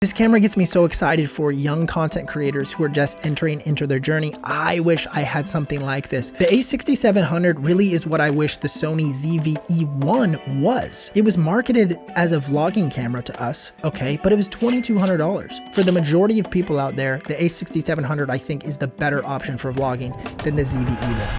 This camera gets me so excited for young content creators who are just entering into their journey. I wish I had something like this. The A6700 really is what I wish the Sony ZV-E1 was. It was marketed as a vlogging camera to us, okay, but it was $2,200. For the majority of people out there, the A6700 I think is the better option for vlogging than the ZV-E1.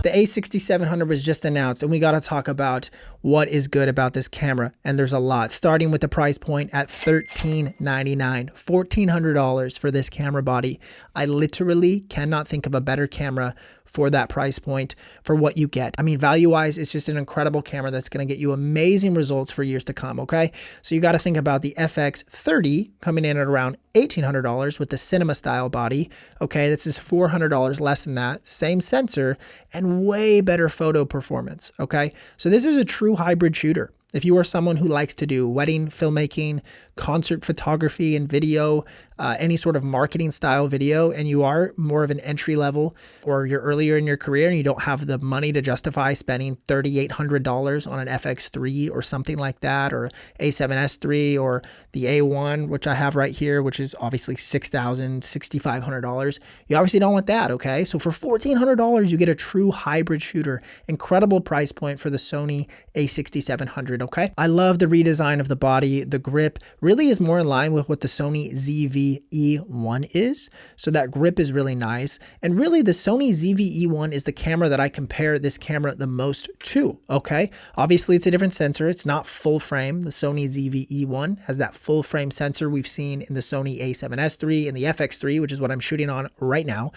The A6700 was just announced, and we got to talk about what is good about this camera. And there's a lot, starting with the price point at $1,399, $1,400 for this camera body. I literally cannot think of a better camera for that price point for what you get. I mean, value-wise, it's just an incredible camera that's going to get you amazing results for years to come, okay? So you got to think about the FX30 coming in at around $1,800 with the cinema style body, okay? This is $400 less than that, same sensor, and way better photo performance, okay? So this is a true hybrid shooter. If you are someone who likes to do wedding filmmaking, concert photography and video, any sort of marketing style video, and you are more of an entry level or you're earlier in your career and you don't have the money to justify spending $3,800 on an FX3 or something like that, or A7S3 or the A1, which I have right here, which is obviously $6,000, $6,500. You obviously don't want that, okay? So for $1,400, you get a true hybrid shooter. Incredible price point for the Sony A6700, okay? I love the redesign of the body. The grip really is more in line with what the Sony ZV-E1 is. So that grip is really nice. And really the Sony ZV-E1 is the camera that I compare this camera the most to, okay? Obviously it's a different sensor. It's not full frame. The Sony ZV-E1 has that full frame sensor we've seen in the Sony A7S3 and the FX3, which is what I'm shooting on right now.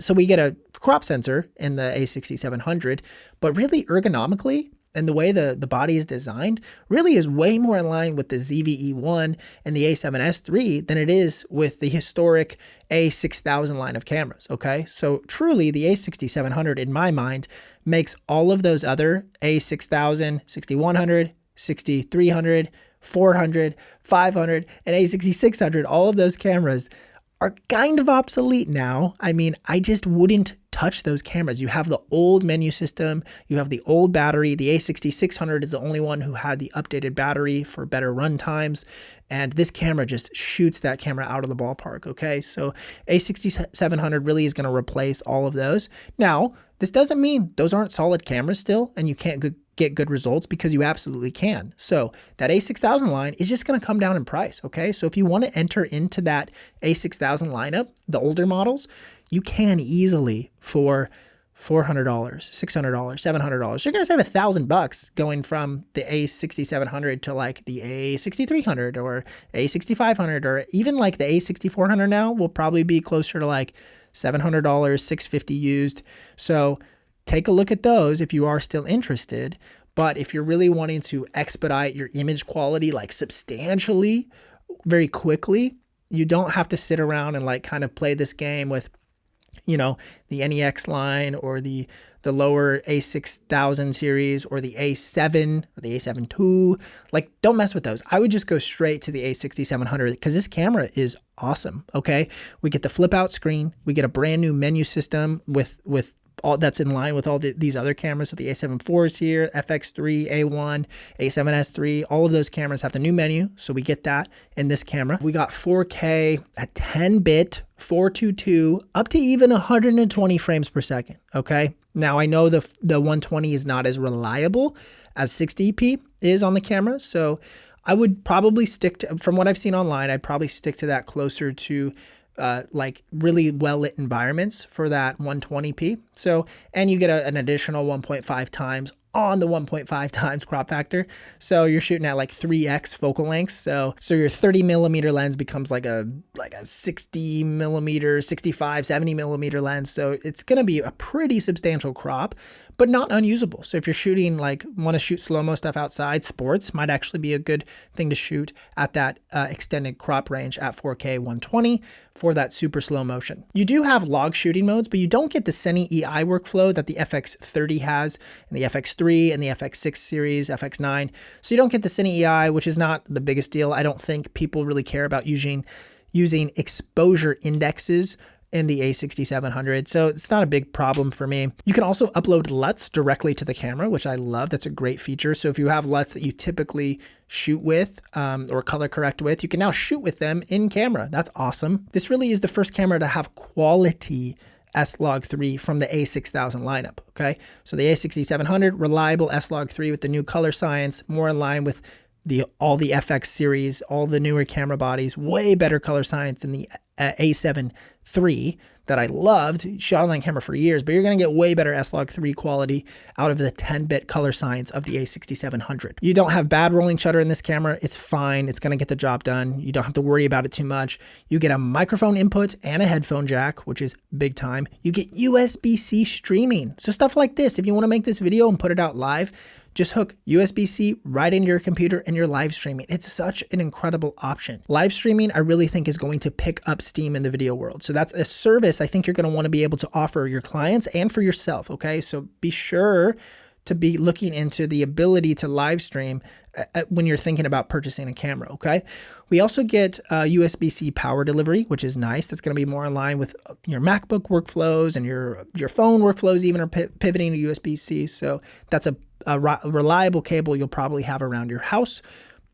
So we get a crop sensor in the A6700, but really ergonomically, and the way the body is designed really is way more in line with the ZV-E1 and the A7S3 than it is with the historic A6000 line of cameras, okay? So truly, the A6700, in my mind, makes all of those other A6000, 6100, 6300, 400, 500, and A6600, all of those cameras are kind of obsolete now. I mean, I just wouldn't touch those cameras. You have the old menu system, you have the old battery. The A6600 is the only one who had the updated battery for better run times, and this camera just shoots that camera out of the ballpark, okay? So A6700 really is going to replace all of those. Now, this doesn't mean those aren't solid cameras still, and you can't get good results, because you absolutely can. So that A6000 line is just going to come down in price, okay? So if you want to enter into that A6000 lineup, the older models, you can easily for $400, $600, $700. You're going to save $1,000 going from the A6700 to like the A6300 or A6500, or even like the A6400 now will probably be closer to like $700, $650 used. So take a look at those if you are still interested. But if you're really wanting to expedite your image quality like substantially, very quickly, you don't have to sit around and like kind of play this game with, you know, the NEX line or the lower A6000 series or the A7 or the A7 II. Like, don't mess with those. I would just go straight to the A6700 because this camera is awesome, okay? We get the flip out screen. We get a brand new menu system with all that's in line with all these other cameras. So the A7 IVs here, FX3, A1, A7S3, all of those cameras have the new menu. So we get that in this camera. We got 4K at 10-bit, 422, up to even 120 frames per second, okay? Now, I know the 120 is not as reliable as 60p is on the camera, so I would probably stick to, from what I've seen online, I'd probably stick to that closer to like really well-lit environments for that 120p. So, and you get an additional 1.5 times on the 1.5 times crop factor. So you're shooting at like 3x focal lengths. So your 30 millimeter lens becomes like a 60 millimeter, 65, 70 millimeter lens. So it's going to be a pretty substantial crop, but not unusable. So if you're shooting, like want to shoot slow-mo stuff outside, sports might actually be a good thing to shoot at that extended crop range at 4K 120 for that super slow motion. You do have log shooting modes, but you don't get the Cine EI workflow that the FX30 has and the FX3 and the FX6 series, FX9. So you don't get the Cine EI, which is not the biggest deal. I don't think people really care about using exposure indexes in the A6700, so it's not a big problem for me. You can also upload LUTs directly to the camera, which I love. That's a great feature. So if you have LUTs that you typically shoot with or color correct with, you can now shoot with them in camera. That's awesome. This really is the first camera to have quality S-Log3 from the A6000 lineup, okay? So the A6700, reliable S-Log3 with the new color science, more in line with all the FX series, all the newer camera bodies, way better color science than the A7 III that I loved, shot on that camera for years, but you're gonna get way better S-Log3 quality out of the 10-bit color science of the A6700. You don't have bad rolling shutter in this camera. It's fine. It's gonna get the job done. You don't have to worry about it too much. You get a microphone input and a headphone jack, which is big time. You get USB-C streaming. So stuff like this, if you wanna make this video and put it out live, just hook USB-C right into your computer and you're live streaming. It's such an incredible option. Live streaming, I really think, is going to pick up steam in the video world. So that's a service I think you're going to want to be able to offer your clients and for yourself, okay? So be sure to be looking into the ability to live stream when you're thinking about purchasing a camera, okay? We also get USB-C power delivery, which is nice. That's going to be more in line with your MacBook workflows and your phone workflows even are pivoting to USB-C. So that's a reliable cable you'll probably have around your house.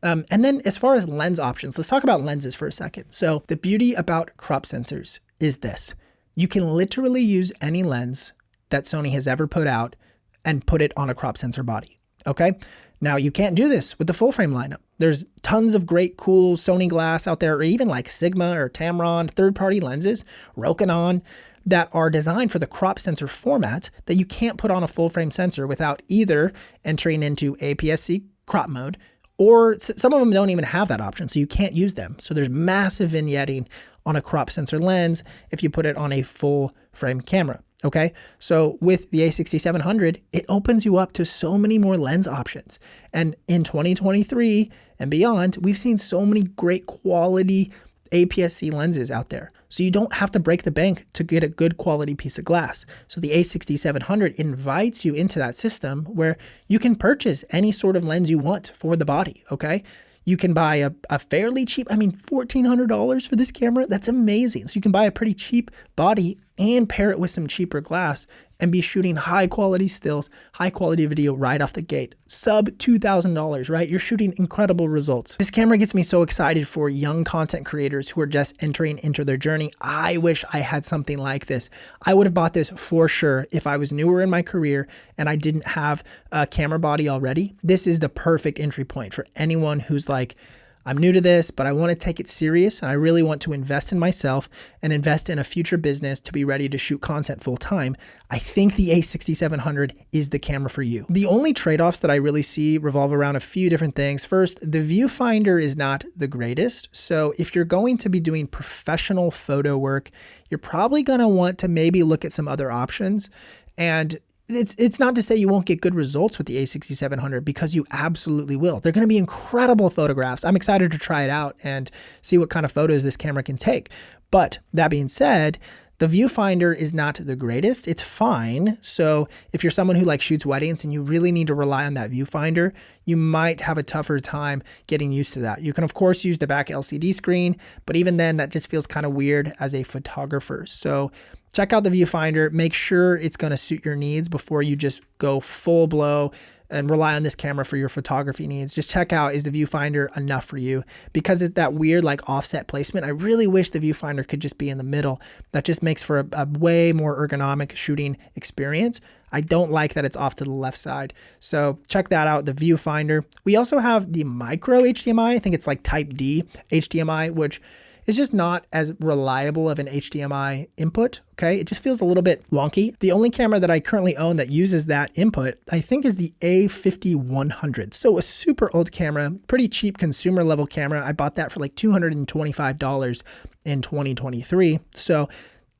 And then as far as lens options, let's talk about lenses for a second. So the beauty about crop sensors is this. You can literally use any lens that Sony has ever put out and put it on a crop sensor body, okay? Now you can't do this with the full frame lineup. There's tons of great, cool Sony glass out there, or even like Sigma or Tamron, third-party lenses, Rokinon, that are designed for the crop sensor format that you can't put on a full frame sensor without either entering into APS-C crop mode, or some of them don't even have that option, so you can't use them. So there's massive vignetting on a crop sensor lens if you put it on a full frame camera. Okay, so with the A6700, it opens you up to so many more lens options. And in 2023 and beyond, we've seen so many great quality APS-C lenses out there. So you don't have to break the bank to get a good quality piece of glass. So the A6700 invites you into that system where you can purchase any sort of lens you want for the body, okay? You can buy a fairly cheap, I mean, $1,400 for this camera. That's amazing. So you can buy a pretty cheap body and pair it with some cheaper glass and be shooting high quality stills, high quality video right off the gate. Sub $2,000, right? You're shooting incredible results. This camera gets me so excited for young content creators who are just entering into their journey. I wish I had something like this. I would have bought this for sure if I was newer in my career and I didn't have a camera body already. This is the perfect entry point for anyone who's like, I'm new to this, but I want to take it serious and I really want to invest in myself and invest in a future business to be ready to shoot content full time. I think the A6700 is the camera for you. The only trade-offs that I really see revolve around a few different things. First, the viewfinder is not the greatest. So if you're going to be doing professional photo work, you're probably going to want to maybe look at some other options. And it's not to say you won't get good results with the A6700, because you absolutely will. They're going to be incredible photographs. I'm excited to try it out and see what kind of photos this camera can take. But that being said, the viewfinder is not the greatest. It's fine. So if you're someone who like shoots weddings and you really need to rely on that viewfinder, you might have a tougher time getting used to that. You can of course use the back LCD screen, but even then that just feels kind of weird as a photographer. So check out the viewfinder, make sure it's going to suit your needs before you just go full blow and rely on this camera for your photography needs. Just check out, is the viewfinder enough for you? Because it's that weird like offset placement. I really wish the viewfinder could just be in the middle. That just makes for a way more ergonomic shooting experience. I don't like that it's off to the left side. So check that out, the viewfinder. We also have the micro HDMI. I think it's like type D HDMI, which is just not as reliable of an HDMI input, okay? It just feels a little bit wonky. The only camera that I currently own that uses that input, I think, is the A5100. So a super old camera, pretty cheap consumer level camera. I bought that for like $225 in 2023. So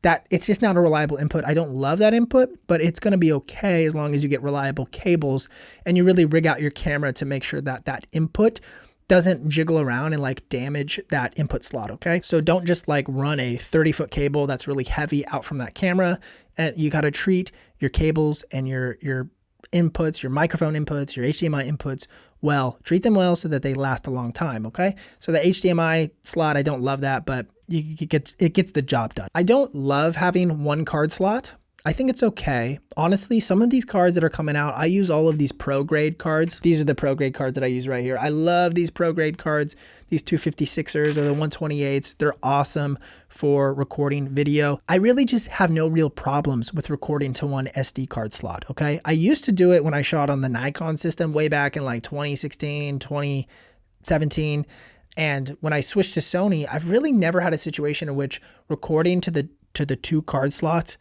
that it's just not a reliable input. I don't love that input, but it's gonna be okay as long as you get reliable cables and you really rig out your camera to make sure that that input doesn't jiggle around and like damage that input slot, okay? So don't just like run a 30-foot cable that's really heavy out from that camera. And you gotta treat your cables and your inputs, your microphone inputs, your HDMI inputs well. Treat them well so that they last a long time, okay? So the HDMI slot, I don't love that, but it gets the job done. I don't love having one card slot. I think it's okay. Honestly, some of these cards that are coming out, I use all of these pro grade cards. These are the pro grade cards that I use right here. I love these pro grade cards. These 256ers or the 128s. They're awesome for recording video. I really just have no real problems with recording to one SD card slot, okay? I used to do it when I shot on the Nikon system way back in like 2016, 2017. And when I switched to Sony, I've really never had a situation in which recording to the 2 card slots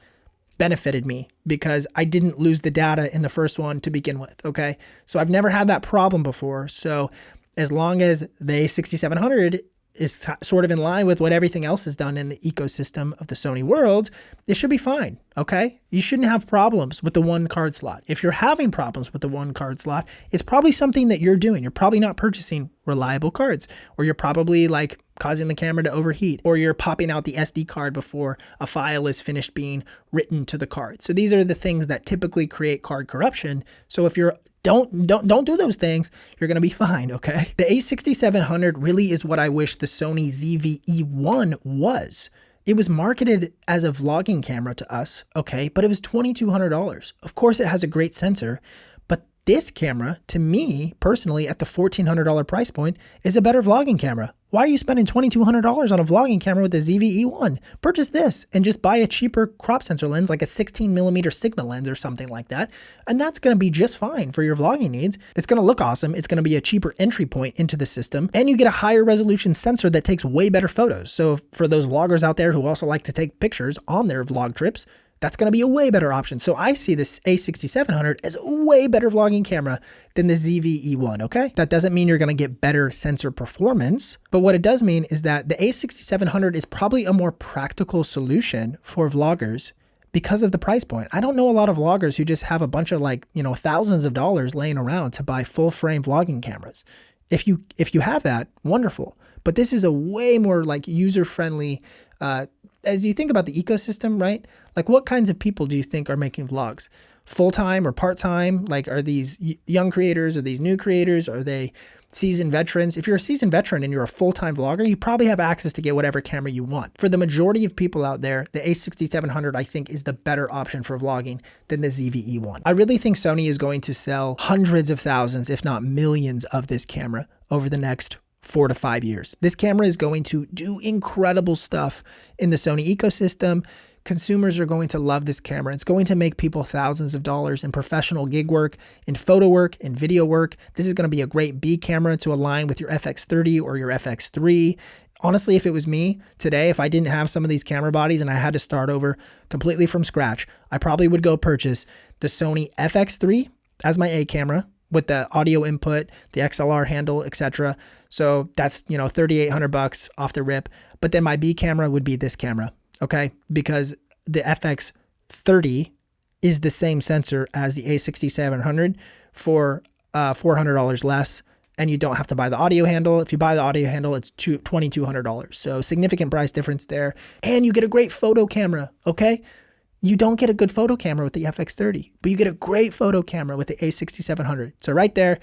benefited me because I didn't lose the data in the first one to begin with, okay? So I've never had that problem before. So as long as the A6700 is sort of in line with what everything else is done in the ecosystem of the Sony world, it should be fine, okay? You shouldn't have problems with the one card slot. If you're having problems with the one card slot, it's probably something that you're doing. You're probably not purchasing reliable cards, or you're probably like causing the camera to overheat, or you're popping out the SD card before a file is finished being written to the card. So these are the things that typically create card corruption. So if you're don't do those things, you're going to be fine, okay? The A6700 really is what I wish the Sony ZV-E1 was. It was marketed as a vlogging camera to us, okay? But it was $2,200. Of course, it has a great sensor, but this camera, to me, personally, at the $1,400 price point, is a better vlogging camera. Why are you spending $2,200 on a vlogging camera with the ZV-E1? Purchase this and just buy a cheaper crop sensor lens, like a 16mm Sigma lens or something like that. And that's going to be just fine for your vlogging needs. It's going to look awesome. It's going to be a cheaper entry point into the system. And you get a higher resolution sensor that takes way better photos. So for those vloggers out there who also like to take pictures on their vlog trips, that's going to be a way better option. So I see this A6700 as a way better vlogging camera than the ZV-E1, okay? That doesn't mean you're going to get better sensor performance, but what it does mean is that the A6700 is probably a more practical solution for vloggers because of the price point. I don't know a lot of vloggers who just have a bunch of like, you know, thousands of dollars laying around to buy full frame vlogging cameras. If you have that, wonderful. But this is a way more like user-friendly, as you think about the ecosystem, right? Like what kinds of people do you think are making vlogs? Full-time or part-time? Like are these young creators? Are these new creators? Are they seasoned veterans? If you're a seasoned veteran and you're a full-time vlogger, you probably have access to get whatever camera you want. For the majority of people out there, the A6700 I think is the better option for vlogging than the ZV-E1. I really think Sony is going to sell hundreds of thousands, if not millions of this camera over the next 4 to 5 years. This camera is going to do incredible stuff in the Sony ecosystem. Consumers are going to love this camera. It's going to make people thousands of dollars in professional gig work, in photo work, in video work. This is going to be a great B camera to align with your FX30 or your FX3. Honestly, if it was me today, if I didn't have some of these camera bodies and I had to start over completely from scratch, I probably would go purchase the Sony FX3 as my A camera, with the audio input, the XLR handle, etc. So that's, you know, $3,800 off the rip. But then my B camera would be this camera, okay? Because the FX30 is the same sensor as the A6700 for $400 less, and you don't have to buy the audio handle. If you buy the audio handle, it's $2,200. So significant price difference there. And you get a great photo camera, okay? You don't get a good photo camera with the FX30, but you get a great photo camera with the A6700. So right there,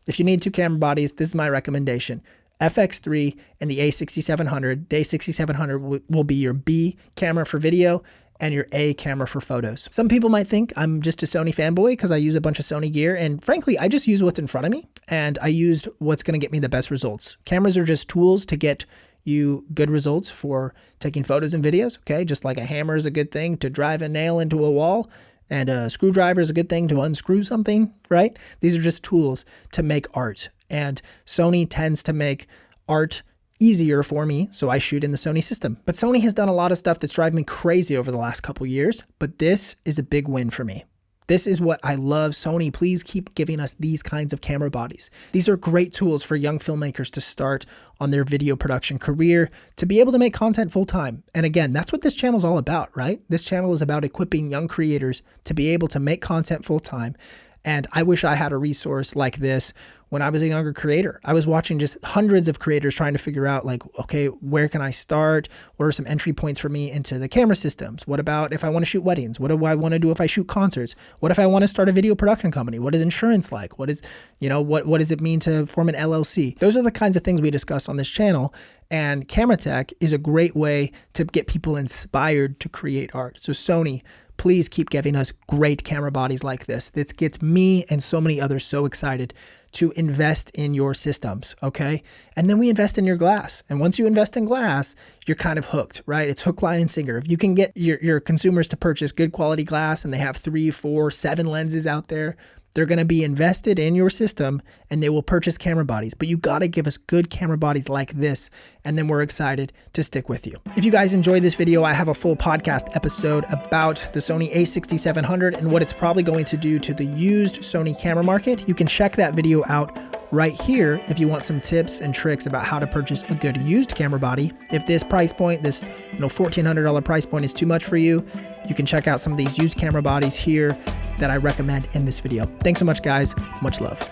if you need 2 camera bodies, this is my recommendation. FX3 and the A6700. The A6700 will be your B camera for video and your A camera for photos. Some people might think I'm just a Sony fanboy because I use a bunch of Sony gear, and frankly, I just use what's in front of me, and I used what's going to get me the best results. Cameras are just tools to get you good results for taking photos and videos, okay? Just like a hammer is a good thing to drive a nail into a wall, and a screwdriver is a good thing to unscrew something, right? These are just tools to make art, and Sony tends to make art easier for me, so I shoot in the Sony system. But Sony has done a lot of stuff that's driving me crazy over the last couple years, but this is a big win for me. This is what I love. Sony, please keep giving us these kinds of camera bodies. These are great tools for young filmmakers to start on their video production career, to be able to make content full time. And again, that's what this channel is all about, right? This channel is about equipping young creators to be able to make content full time. And I wish I had a resource like this when I was a younger creator. I was watching just hundreds of creators trying to figure out like, okay, where can I start? What are some entry points for me into the camera systems? What about if I want to shoot weddings? What do I want to do if I shoot concerts? What if I want to start a video production company? What is insurance like? What is, what does it mean to form an LLC? Those are the kinds of things we discuss on this channel. And camera tech is a great way to get people inspired to create art. So Sony, please keep giving us great camera bodies like this. This gets me and so many others so excited to invest in your systems, okay? And then we invest in your glass. And once you invest in glass, you're kind of hooked, right? It's hook, line, and sinker. If you can get your consumers to purchase good quality glass and they have 3, 4, 7 lenses out there, they're going to be invested in your system and they will purchase camera bodies. But you got to give us good camera bodies like this, and then we're excited to stick with you. If you guys enjoyed this video, I have a full podcast episode about the Sony A6700 and what it's probably going to do to the used Sony camera market. You can check that video out right here if you want some tips and tricks about how to purchase a good used camera body. If this price point, this $1,400 price point is too much for you, you can check out some of these used camera bodies here that I recommend in this video. Thanks so much, guys. Much love.